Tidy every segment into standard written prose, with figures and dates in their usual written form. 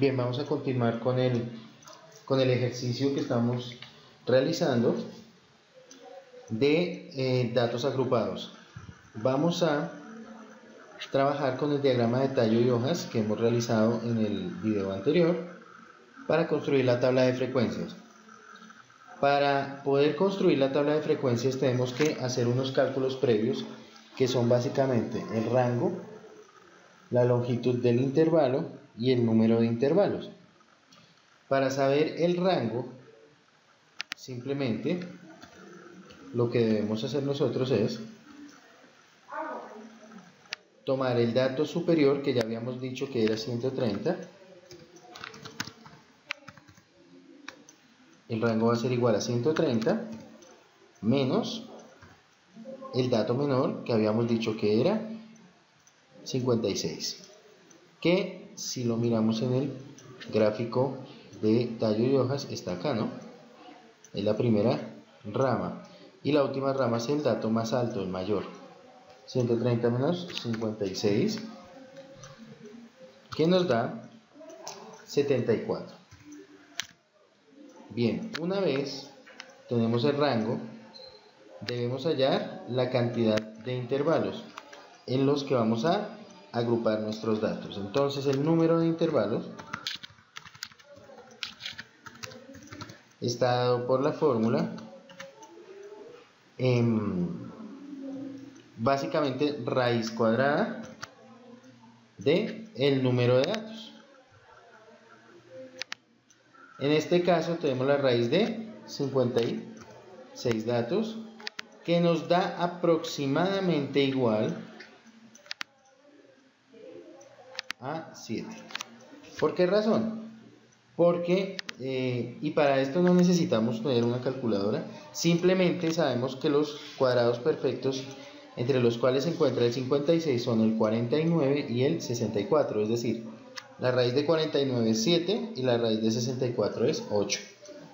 Bien, vamos a continuar con el ejercicio que estamos realizando de datos agrupados. Vamos a trabajar con el diagrama de tallo y hojas que hemos realizado en el video anterior para construir la tabla de frecuencias. Para poder construir la tabla de frecuencias tenemos que hacer unos cálculos previos que son básicamente el rango, la longitud del intervalo y el número de intervalos. Para saber el rango, simplemente lo que debemos hacer nosotros es tomar el dato superior, que ya habíamos dicho que era 130. El rango va a ser igual a 130 menos el dato menor, que habíamos dicho que era 56, que si lo miramos en el gráfico de tallo y hojas está acá, ¿no? Es la primera rama y la última rama es el dato más alto, el mayor. 130 menos 56, que nos da 74. Bien, una vez tenemos el rango, debemos hallar la cantidad de intervalos en los que vamos a agrupar nuestros datos. Entonces el número de intervalos está dado por la fórmula básicamente raíz cuadrada de el número de datos. En este caso tenemos la raíz de 56 datos, que nos da aproximadamente igual a 7. ¿Por qué razón? Porque, y para esto no necesitamos tener una calculadora, simplemente sabemos que los cuadrados perfectos entre los cuales se encuentra el 56 son el 49 y el 64, es decir, la raíz de 49 es 7 y la raíz de 64 es 8.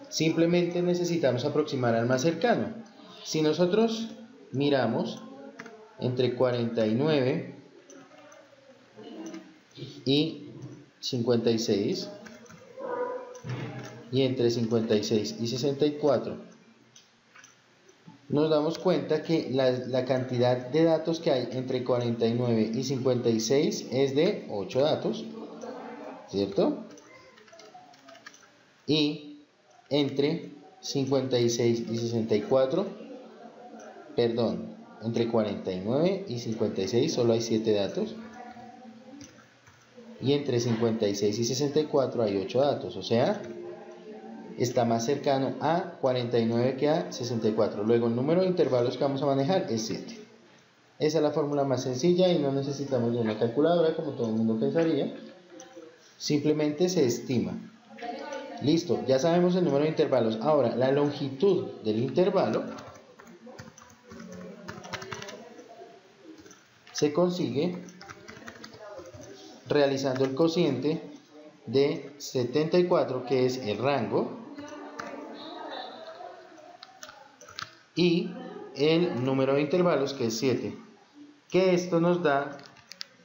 Simplemente necesitamos aproximar al más cercano. Si nosotros miramos entre 49 y 56 y entre 56 y 64, nos damos cuenta que la cantidad de datos que hay entre 49 y 56 es de 8 datos, ¿cierto? Y entre 56 y 64, perdón, entre 49 y 56 solo hay 7 datos. Y entre 56 y 64 hay 8 datos, o sea, está más cercano a 49 que a 64. Luego el número de intervalos que vamos a manejar es 7. Esa es la fórmula más sencilla y no necesitamos de una calculadora como todo el mundo pensaría. Simplemente se estima. Listo, ya sabemos el número de intervalos. Ahora, la longitud del intervalo se consigue realizando el cociente de 74, que es el rango, y el número de intervalos, que es 7, que esto nos da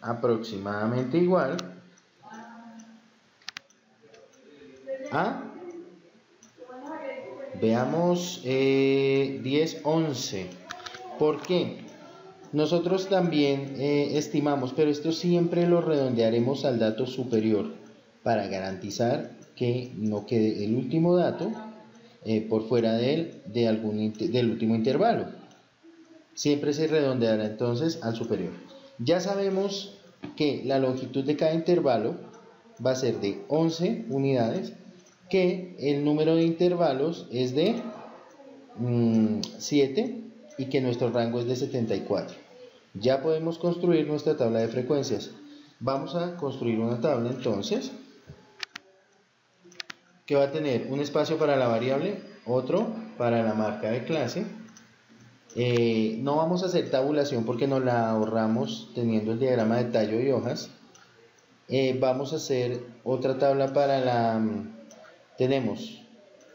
aproximadamente igual a, veamos, 10, 11. ¿Por qué? Nosotros también estimamos, pero esto siempre lo redondearemos al dato superior para garantizar que no quede el último dato por fuera del último intervalo. Siempre se redondeará entonces al superior. Ya sabemos que la longitud de cada intervalo va a ser de 11 unidades, que el número de intervalos es de 7 y que nuestro rango es de 74. Ya podemos construir nuestra tabla de frecuencias. Vamos a construir una tabla entonces que va a tener un espacio para la variable, otro para la marca de clase. No vamos a hacer tabulación porque nos la ahorramos teniendo el diagrama de tallo y hojas. Vamos a hacer otra tabla para la... Tenemos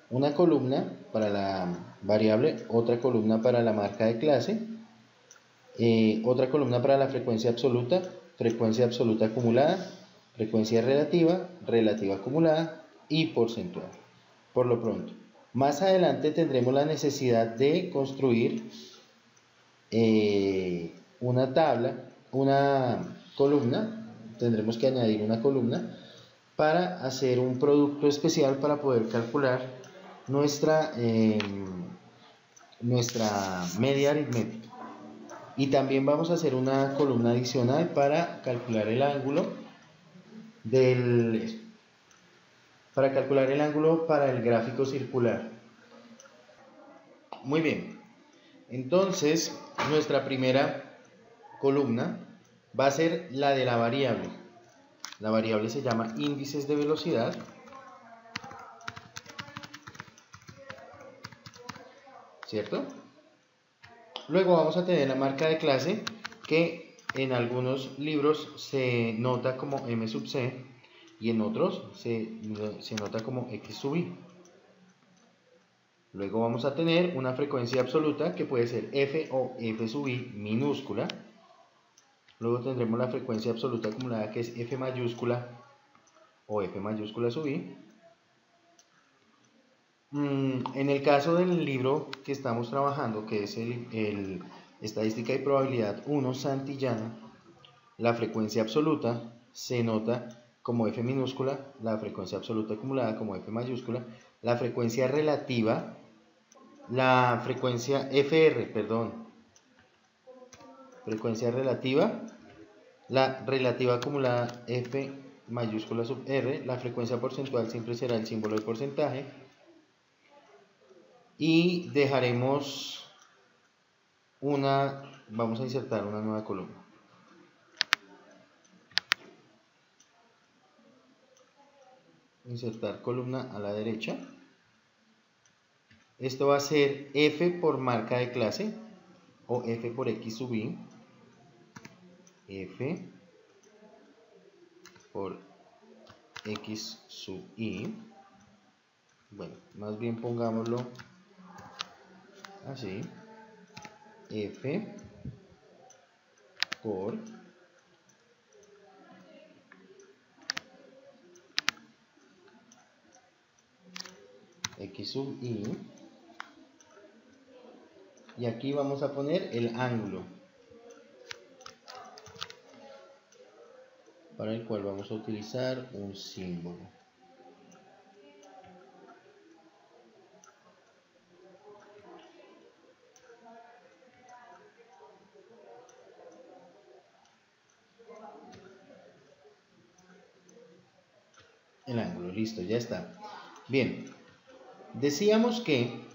una columna para la variable, otra columna para la marca de clase, otra columna para la frecuencia absoluta acumulada, frecuencia relativa, relativa acumulada y porcentual. Por lo pronto, más adelante tendremos la necesidad de construir una tabla, una columna, tendremos que añadir una columna para hacer un producto especial para poder calcular nuestra media aritmética. Y también vamos a hacer una columna adicional para calcular el ángulo para el gráfico circular. Muy bien, entonces nuestra primera columna va a ser la de la variable. La variable se llama índices de velocidad. ¿Cierto? Luego vamos a tener la marca de clase, que en algunos libros se nota como M sub C y en otros se nota como X sub I. Luego vamos a tener una frecuencia absoluta que puede ser F o F sub I minúscula. Luego tendremos la frecuencia absoluta acumulada, que es F mayúscula o F mayúscula sub I. En el caso del libro que estamos trabajando, que es el Estadística y Probabilidad 1 Santillana, la frecuencia absoluta se nota como F minúscula, la frecuencia absoluta acumulada como F mayúscula, la frecuencia relativa, la frecuencia frecuencia relativa, la relativa acumulada F mayúscula sub R, la frecuencia porcentual siempre será el símbolo de porcentaje, y dejaremos vamos a insertar una nueva columna. Insertar columna a la derecha. Esto va a ser F por marca de clase o F por X sub I. F por X sub I. Bueno, más bien pongámoslo así. F por X sub I, y aquí vamos a poner el ángulo para el cual vamos a utilizar un símbolo. El ángulo, listo, ya está. Bien, decíamos que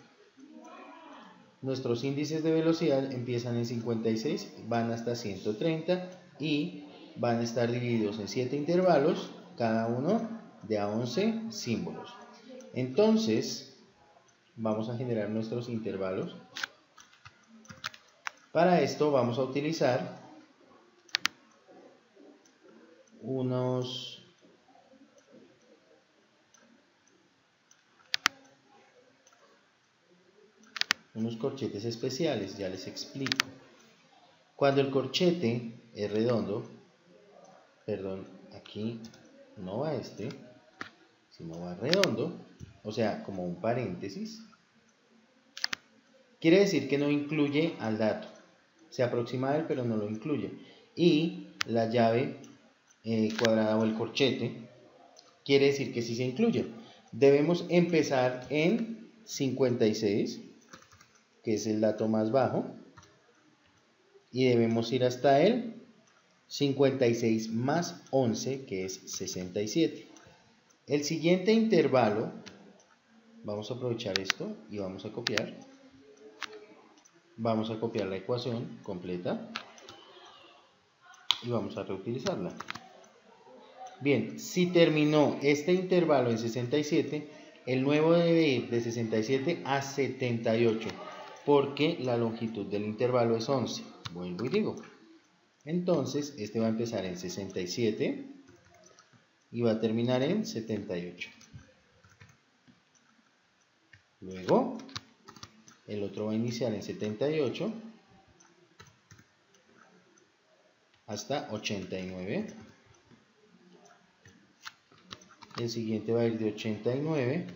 nuestros índices de velocidad empiezan en 56, van hasta 130 y van a estar divididos en 7 intervalos, cada uno de a 11 símbolos. Entonces, vamos a generar nuestros intervalos. Para esto vamos a utilizar unos corchetes especiales, ya les explico. Cuando el corchete es redondo, perdón, aquí no va sino va redondo, o sea, como un paréntesis, quiere decir que no incluye al dato, se aproxima a él pero no lo incluye. Y la llave cuadrada o el corchete quiere decir que sí se incluye. Debemos empezar en 56, que es el dato más bajo, y debemos ir hasta el 56 más 11, que es 67. El siguiente intervalo, vamos a aprovechar esto y vamos a copiar. Vamos a copiar la ecuación completa y vamos a reutilizarla. Bien, si terminó este intervalo en 67, el nuevo debe ir de 67 a 78, porque la longitud del intervalo es 11. Vuelvo y digo. Entonces, este va a empezar en 67 y va a terminar en 78. Luego, el otro va a iniciar en 78 hasta 89. el siguiente va a ir de 89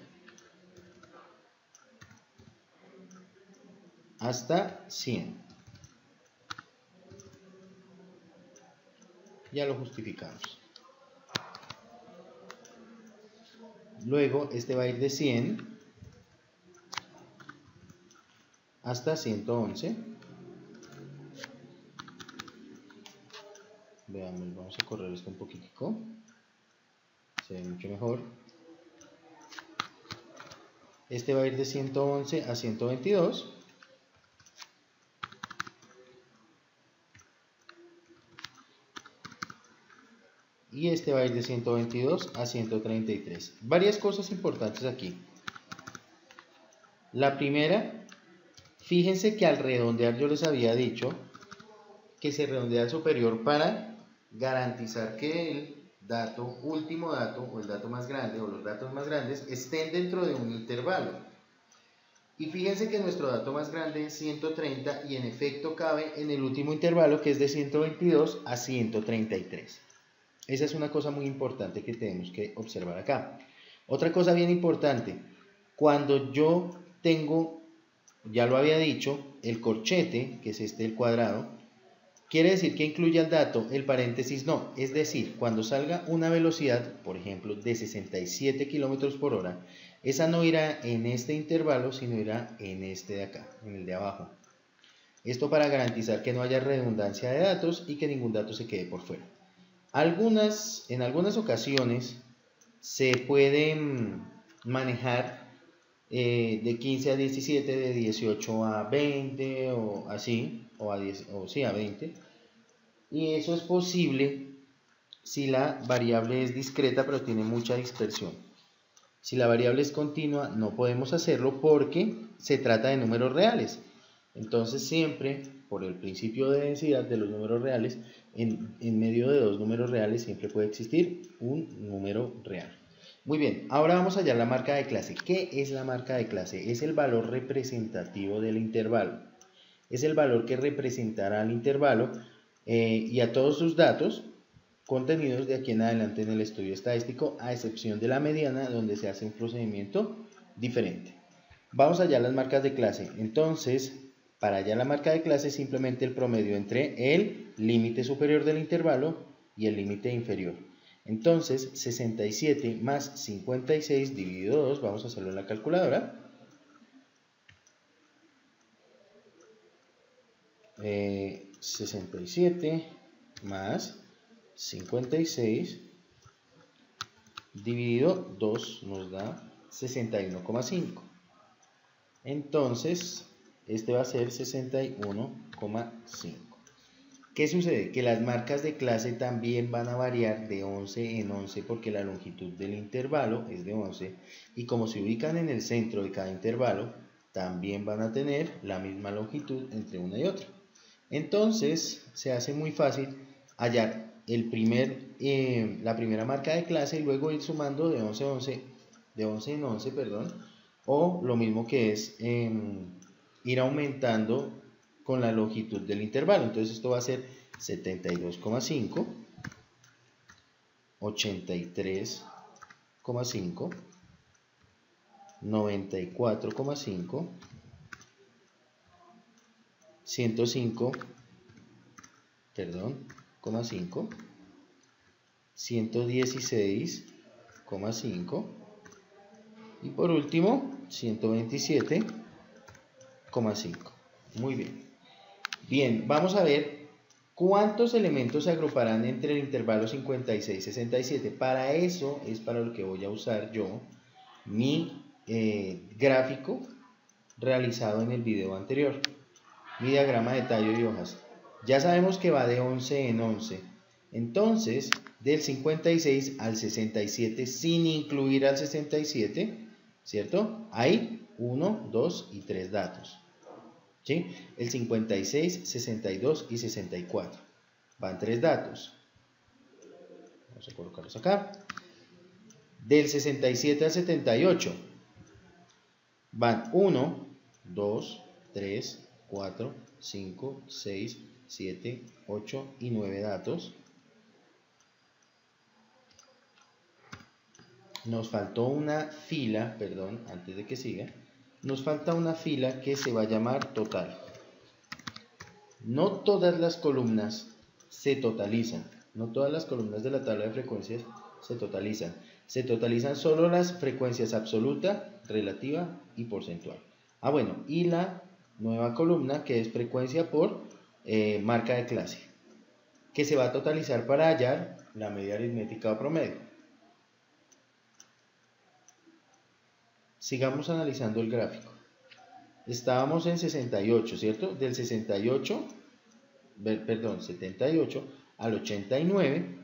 hasta 100. Ya lo justificamos. Luego este va a ir de 100 hasta 111. Veamos, vamos a correr esto un poquitico. Se ve mucho mejor. Este va a ir de 111 a 122. Y este va a ir de 122 a 133. Varias cosas importantes aquí. La primera, fíjense que al redondear yo les había dicho que se redondea al superior para garantizar que el último dato o el dato más grande o los datos más grandes estén dentro de un intervalo. Y fíjense que nuestro dato más grande es 130 y en efecto cabe en el último intervalo, que es de 122 a 133. Esa es una cosa muy importante que tenemos que observar acá. Otra cosa bien importante, cuando yo tengo, ya lo había dicho, el corchete, que es este el cuadrado, quiere decir que incluya el dato, el paréntesis no. Es decir, cuando salga una velocidad, por ejemplo, de 67 km por hora, esa no irá en este intervalo, sino irá en este de acá, en el de abajo. Esto para garantizar que no haya redundancia de datos y que ningún dato se quede por fuera. En algunas ocasiones se pueden manejar de 15 a 17, de 18 a 20 o así, o a 10, o sí, a 20. Y eso es posible si la variable es discreta pero tiene mucha dispersión. Si la variable es continua no podemos hacerlo porque se trata de números reales. Entonces siempre, por el principio de densidad de los números reales, en medio de dos números reales siempre puede existir un número real. Muy bien, ahora vamos a hallar la marca de clase. ¿Qué es la marca de clase? Es el valor representativo del intervalo. Es el valor que representará al intervalo y a todos sus datos contenidos de aquí en adelante en el estudio estadístico, a excepción de la mediana, donde se hace un procedimiento diferente. Vamos a hallar las marcas de clase. Entonces, para hallar la marca de clase, simplemente el promedio entre el límite superior del intervalo y el límite inferior. Entonces, 67 más 56 dividido 2, vamos a hacerlo en la calculadora. 67 más 56 dividido 2 nos da 61,5. Entonces, este va a ser 61,5. ¿Qué sucede? Que las marcas de clase también van a variar de 11 en 11 porque la longitud del intervalo es de 11 y como se ubican en el centro de cada intervalo, también van a tener la misma longitud entre una y otra. Entonces, se hace muy fácil hallar la primera marca de clase y luego ir sumando de 11 en 11, o lo mismo que es ir aumentando con la longitud del intervalo. Entonces esto va a ser 72,5, 83,5, 94,5, 105, 116,5 y por último 127,5. Muy bien. Bien, vamos a ver cuántos elementos se agruparán entre el intervalo 56 y 67. Para eso es para lo que voy a usar yo mi gráfico realizado en el video anterior, mi diagrama de tallo y hojas. Ya sabemos que va de 11 en 11. Entonces, del 56 al 67 sin incluir al 67, ¿cierto? Hay 1, 2 y 3 datos. ¿Sí? El 56, 62 y 64. Van 3 datos. Vamos a colocarlos acá. Del 67 al 78 van 1, 2, 3, 4, 5, 6, 7, 8 y 9 datos. nos faltó una fila, perdón, antes de que siga, nos falta una fila que se va a llamar total. No todas las columnas se totalizan, no todas las columnas de la tabla de frecuencias se totalizan solo las frecuencias absoluta, relativa y porcentual. Bueno, y la nueva columna que es frecuencia por marca de clase, que se va a totalizar para hallar la media aritmética o promedio. Sigamos analizando el gráfico. Estábamos en 68, ¿cierto? Del 78 al 89,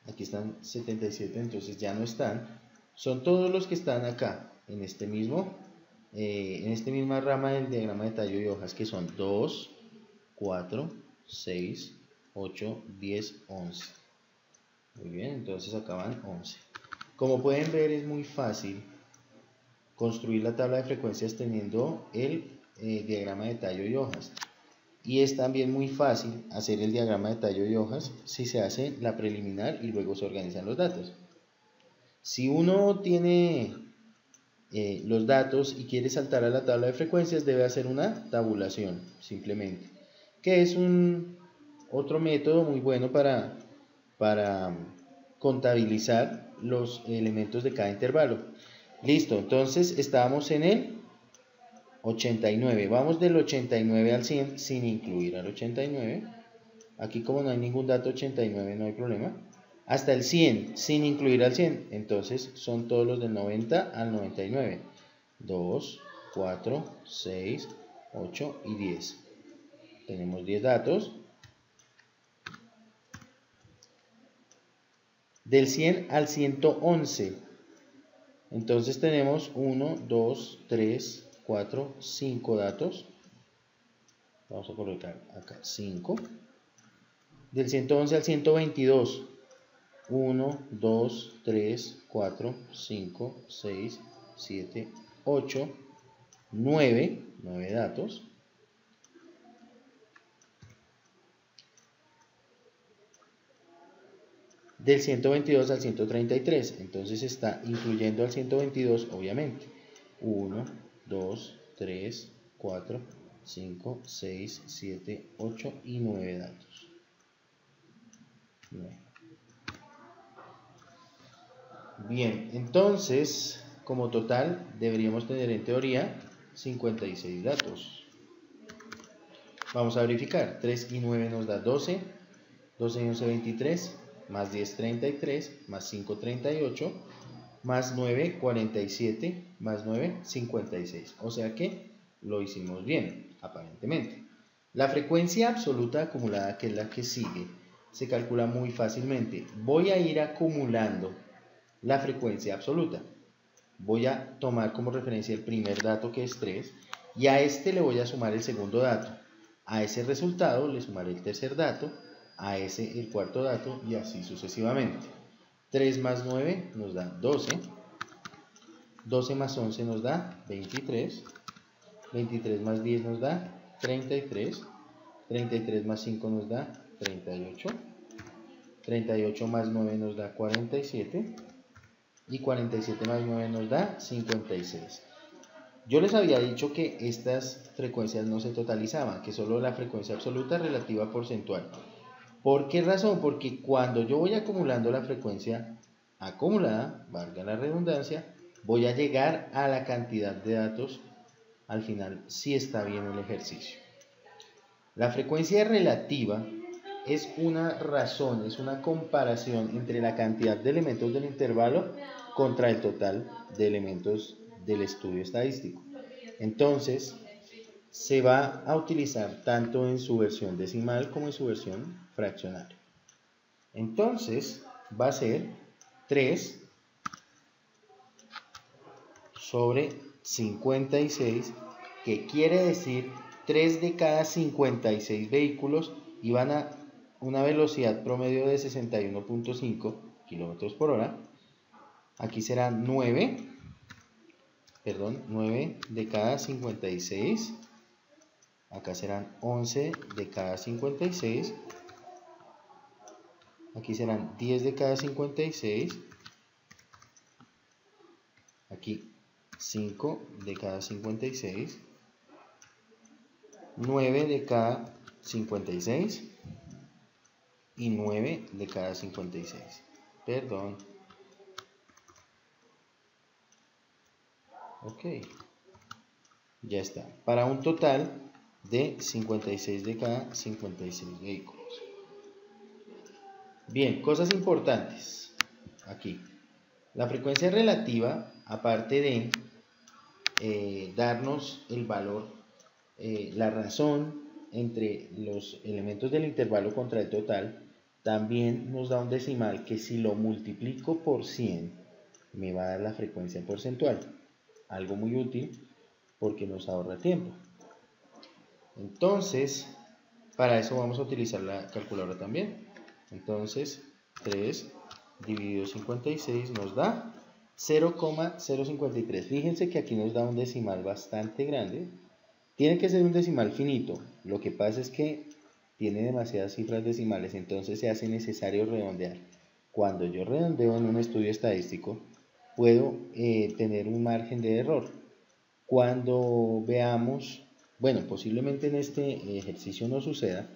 aquí están 77, entonces ya no están, son todos los que están acá, en esta misma rama del diagrama de tallo y hojas, que son 2, 4, 6, 8, 10, 11. Muy bien, entonces acá van 11. Como pueden ver, es muy fácil construir la tabla de frecuencias teniendo el diagrama de tallo y hojas. Y es también muy fácil hacer el diagrama de tallo y hojas si se hace la preliminar y luego se organizan los datos. Si uno tiene los datos y quiere saltar a la tabla de frecuencias, debe hacer una tabulación simplemente, que es otro método muy bueno para contabilizar los elementos de cada intervalo. Listo, entonces estábamos en el 89, vamos del 89 al 100 sin incluir al 89, aquí como no hay ningún dato 89 no hay problema, hasta el 100 sin incluir al 100, entonces son todos los del 90 al 99, 2, 4, 6, 8 y 10, tenemos 10 datos. Del 100 al 111, entonces tenemos 1, 2, 3, 4, 5 datos. Vamos a colocar acá 5. Del 111 al 122, 1, 2, 3, 4, 5, 6, 7, 8, 9 datos. Del 122 al 133, entonces está incluyendo al 122 obviamente, 1, 2, 3, 4, 5, 6, 7, 8 y 9 datos. 9. Bien, entonces como total deberíamos tener en teoría 56 datos. Vamos a verificar, 3 y 9 nos da 12, 12 y 11 23, más 10 33, más 5 38, más 9 47, más 9 56, o sea que lo hicimos bien, aparentemente. La frecuencia absoluta acumulada, que es la que sigue, se calcula muy fácilmente. Voy a ir acumulando la frecuencia absoluta. Voy a tomar como referencia el primer dato, que es 3, y a este le voy a sumar el segundo dato. A ese resultado le sumaré el tercer dato, a ese el cuarto dato, y así sucesivamente. 3 más 9 nos da 12, 12 más 11 nos da 23, 23 más 10 nos da 33, 33 más 5 nos da 38, 38 más 9 nos da 47, y 47 más 9 nos da 56. Yo les había dicho que estas frecuencias no se totalizaban, que solo la frecuencia absoluta relativa porcentual. ¿Por qué razón? Porque cuando yo voy acumulando la frecuencia acumulada, valga la redundancia, voy a llegar a la cantidad de datos al final si está bien el ejercicio. La frecuencia relativa es una razón, es una comparación entre la cantidad de elementos del intervalo contra el total de elementos del estudio estadístico. Entonces, se va a utilizar tanto en su versión decimal como en su versión fraccionaria. Entonces, va a ser 3 sobre 56, que quiere decir 3 de cada 56 vehículos iban a una velocidad promedio de 61.5 kilómetros por hora. Aquí serán 9 de cada 56. Acá serán 11 de cada 56. Aquí serán 10 de cada 56. aquí 5 de cada 56, 9 de cada 56 y 9 de cada 56. Perdón. Ok. Ya está. Para un total de 56 de cada 56 vehículos. Bien, cosas importantes. Aquí. La frecuencia relativa, aparte de darnos el valor, la razón entre los elementos del intervalo contra el total, también nos da un decimal que si lo multiplico por 100 me va a dar la frecuencia porcentual. Algo muy útil porque nos ahorra tiempo. Entonces, para eso vamos a utilizar la calculadora también. Entonces, 3 dividido 56 nos da 0,053. Fíjense que aquí nos da un decimal bastante grande. Tiene que ser un decimal finito. Lo que pasa es que tiene demasiadas cifras decimales, entonces se hace necesario redondear. Cuando yo redondeo en un estudio estadístico, puedo tener un margen de error. Cuando veamos, bueno, posiblemente en este ejercicio no suceda,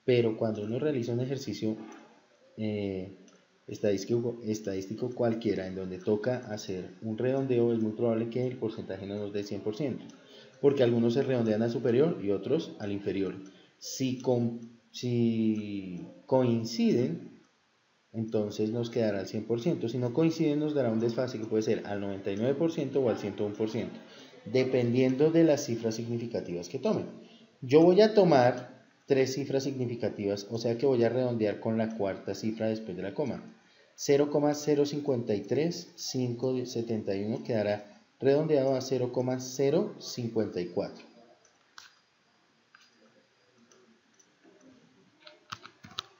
pero cuando uno realiza un ejercicio estadístico cualquiera en donde toca hacer un redondeo, es muy probable que el porcentaje no nos dé 100%, porque algunos se redondean al superior y otros al inferior. Si coinciden, entonces nos quedará al 100%. Si no coinciden, nos dará un desfase que puede ser al 99% o al 101%, dependiendo de las cifras significativas que tomen. Yo voy a tomar 3 cifras significativas, o sea que voy a redondear con la cuarta cifra después de la coma. 0,053571 quedará redondeado a 0,054.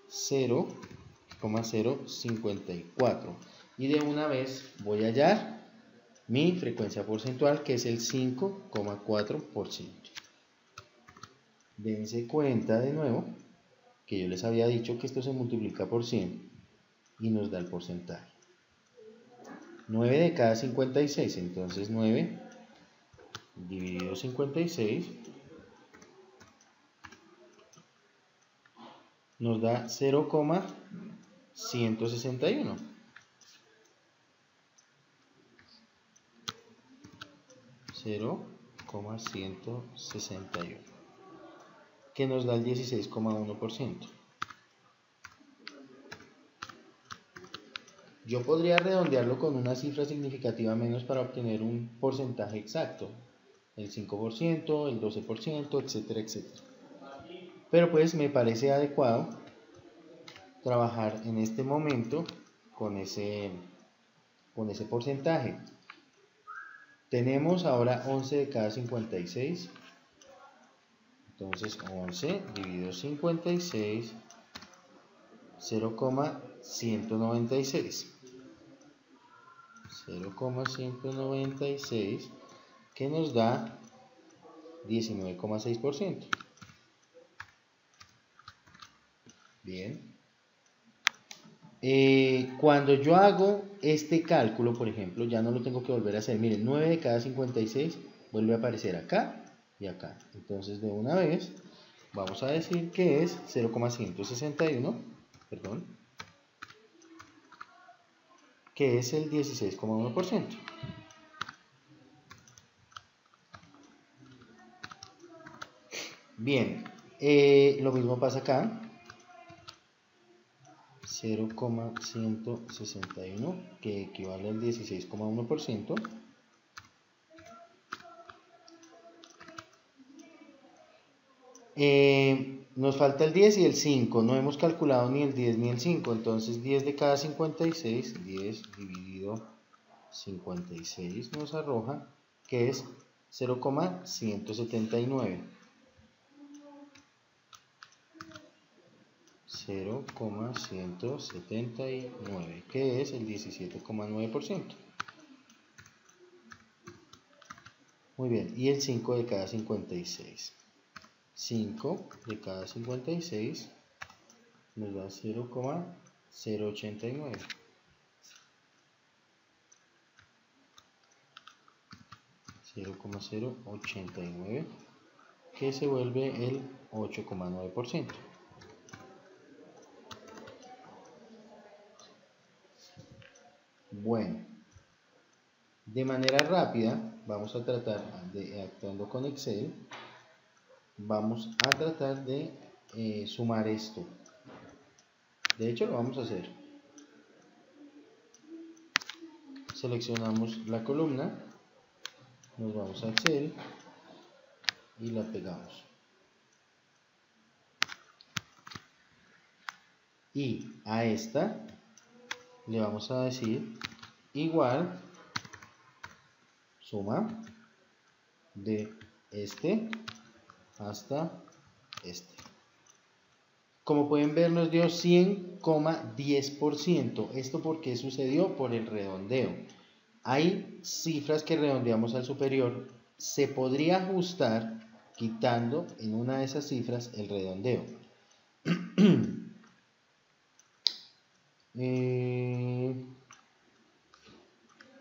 0,054. Y de una vez voy a hallar mi frecuencia porcentual, que es el 5,4%. Dense cuenta de nuevo que yo les había dicho que esto se multiplica por 100 y nos da el porcentaje. 9 de cada 56, entonces 9 dividido 56 nos da 0,161. 0,161, que nos da el 16,1%. Yo podría redondearlo con una cifra significativa menos para obtener un porcentaje exacto, el 5%, el 12%, etcétera, etcétera. Pero pues me parece adecuado trabajar en este momento con ese porcentaje. Tenemos ahora 11 de cada 56. Entonces 11 dividido 56, 0,196. 0,196, que nos da 19,6%. Bien. Cuando yo hago este cálculo, por ejemplo, ya no lo tengo que volver a hacer. Miren, 9 de cada 56 vuelve a aparecer acá y acá. Entonces, de una vez, vamos a decir que es 0,161, perdón, que es el 16,1%. Bien, lo mismo pasa acá. 0,161, que equivale al 16,1%. Nos falta el 10 y el 5. No hemos calculado ni el 10 ni el 5. Entonces 10 de cada 56, 10 dividido 56 nos arroja que es 0,179. 0,179, que es el 17,9%. Muy bien, y el 5 de cada 56. 5 de cada 56 nos da 0,089. 0,089, que se vuelve el 8,9%. Bueno, de manera rápida vamos a tratar de, actuando con Excel, vamos a tratar de sumar esto. De hecho lo vamos a hacer. Seleccionamos la columna, nos vamos a Excel y la pegamos. Y a esta le vamos a decir igual suma de este hasta este. Como pueden ver, nos dio 100,10%. ¿Esto por qué sucedió? Por el redondeo. Hay cifras que redondeamos al superior. Se podría ajustar quitando en una de esas cifras el redondeo.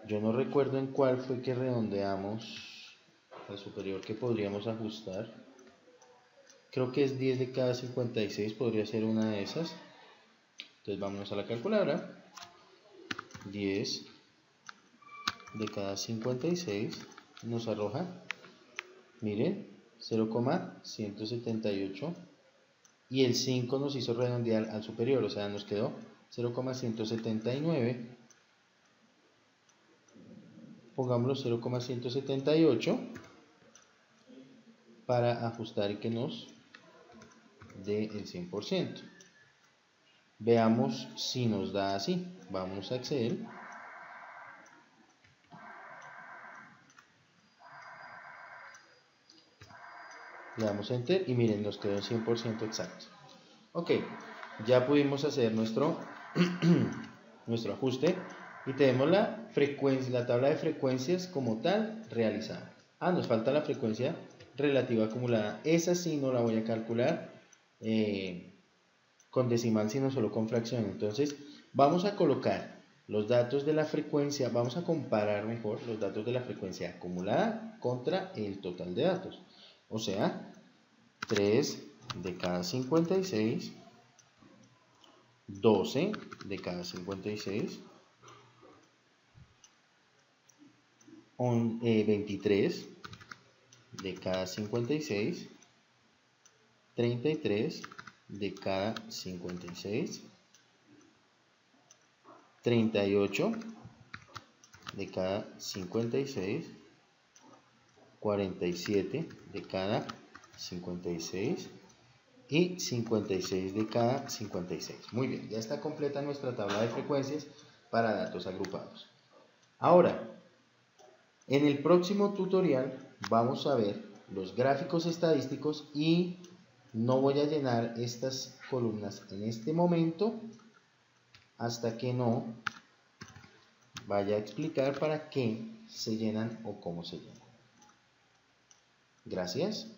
Yo no recuerdo en cuál fue que redondeamos al superior que podríamos ajustar. Creo que es 10 de cada 56, podría ser una de esas. Entonces vámonos a la calculadora. 10 de cada 56 nos arroja, miren, 0,178. Y el 5 nos hizo redondear al superior, o sea, nos quedó 0,179. Pongámoslo 0,178 para ajustar y que nos dé el 100%. Veamos si nos da así. Vamos a Excel. Le damos Enter y miren, nos quedó el 100% exacto. Ok, ya pudimos hacer nuestro ajuste y tenemos la frecuencia, la tabla de frecuencias como tal realizada. Nos falta la frecuencia relativa acumulada. Esa sí no la voy a calcular con decimal, sino solo con fracción. Entonces vamos a colocar los datos de la frecuencia, vamos a comparar mejor los datos de la frecuencia acumulada contra el total de datos. O sea, 3 de cada 56, 12 de cada 56, 23 de cada 56, 33 de cada 56, 38 de cada 56, 47 de cada 56 y 56 de cada 56. Muy bien, ya está completa nuestra tabla de frecuencias para datos agrupados. Ahora, en el próximo tutorial vamos a ver los gráficos estadísticos y no voy a llenar estas columnas en este momento hasta que no vaya a explicar para qué se llenan o cómo se llenan. Gracias.